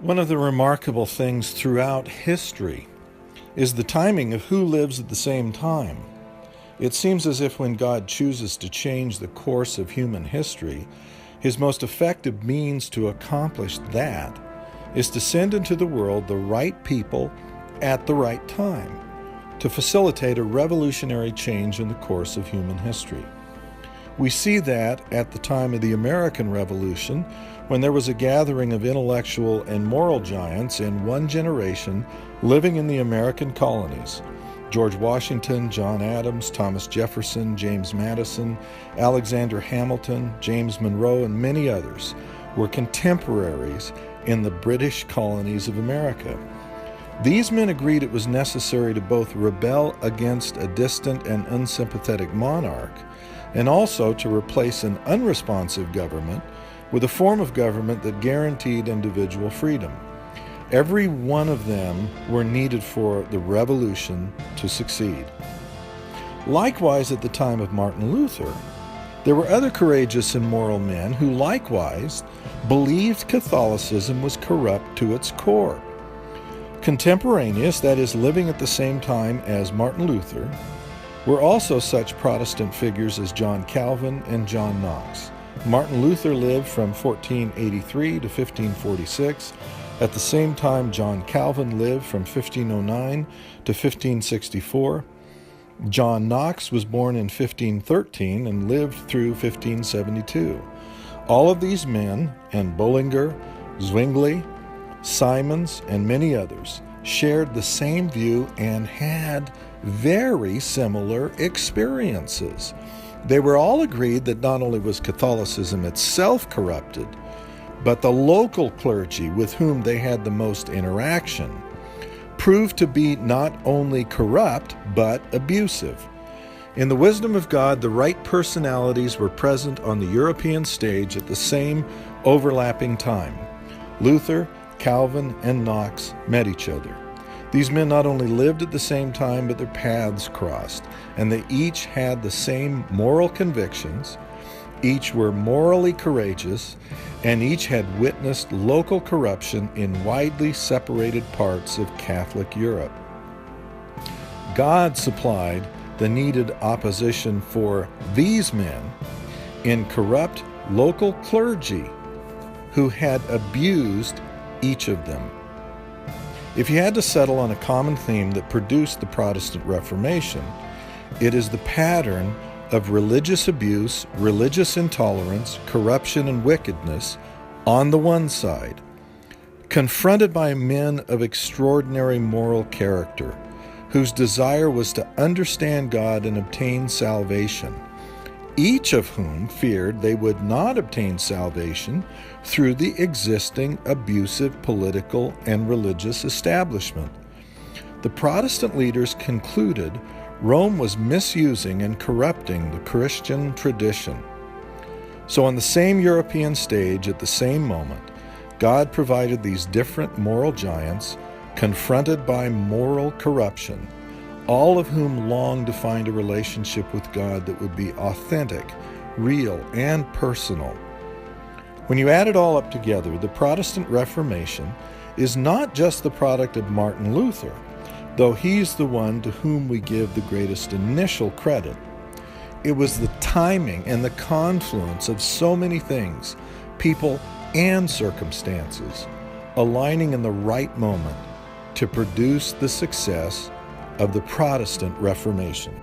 One of the remarkable things throughout history is the timing of who lives at the same time. It seems as if when God chooses to change the course of human history, his most effective means to accomplish that is to send into the world the right people at the right time to facilitate a revolutionary change in the course of human history. We see that at the time of the American Revolution, when there was a gathering of intellectual and moral giants in one generation living in the American colonies. George Washington, John Adams, Thomas Jefferson, James Madison, Alexander Hamilton, James Monroe, and many others were contemporaries in the British colonies of America. These men agreed it was necessary to both rebel against a distant and unsympathetic monarch and also to replace an unresponsive government with a form of government that guaranteed individual freedom. Every one of them were needed for the revolution to succeed. Likewise, at the time of Martin Luther, there were other courageous and moral men who likewise believed Catholicism was corrupt to its core. Contemporaneous, that is, living at the same time as Martin Luther, were also such Protestant figures as John Calvin and John Knox. Martin Luther lived from 1483 to 1546. At the same time, John Calvin lived from 1509 to 1564. John Knox was born in 1513 and lived through 1572. All of these men, and Bullinger, Zwingli, Simons, and many others, shared the same view and had very similar experiences. They were all agreed that not only was Catholicism itself corrupted, but the local clergy with whom they had the most interaction proved to be not only corrupt, but abusive. In the wisdom of God, the right personalities were present on the European stage at the same overlapping time. Luther, Calvin, and Knox met each other. These men not only lived at the same time, but their paths crossed, and they each had the same moral convictions, each were morally courageous, and each had witnessed local corruption in widely separated parts of Catholic Europe. God supplied the needed opposition for these men in corrupt local clergy who had abused each of them. If you had to settle on a common theme that produced the Protestant Reformation, it is the pattern of religious abuse, religious intolerance, corruption, and wickedness on the one side, confronted by men of extraordinary moral character, whose desire was to understand God and obtain salvation, each of whom feared they would not obtain salvation through the existing abusive political and religious establishment. The Protestant leaders concluded Rome was misusing and corrupting the Christian tradition. So on the same European stage at the same moment, God provided these different moral giants confronted by moral corruption, all of whom longed to find a relationship with God that would be authentic, real, and personal. When you add it all up together, the Protestant Reformation is not just the product of Martin Luther, though he's the one to whom we give the greatest initial credit. It was the timing and the confluence of so many things, people and circumstances, aligning in the right moment to produce the success of the Protestant Reformation.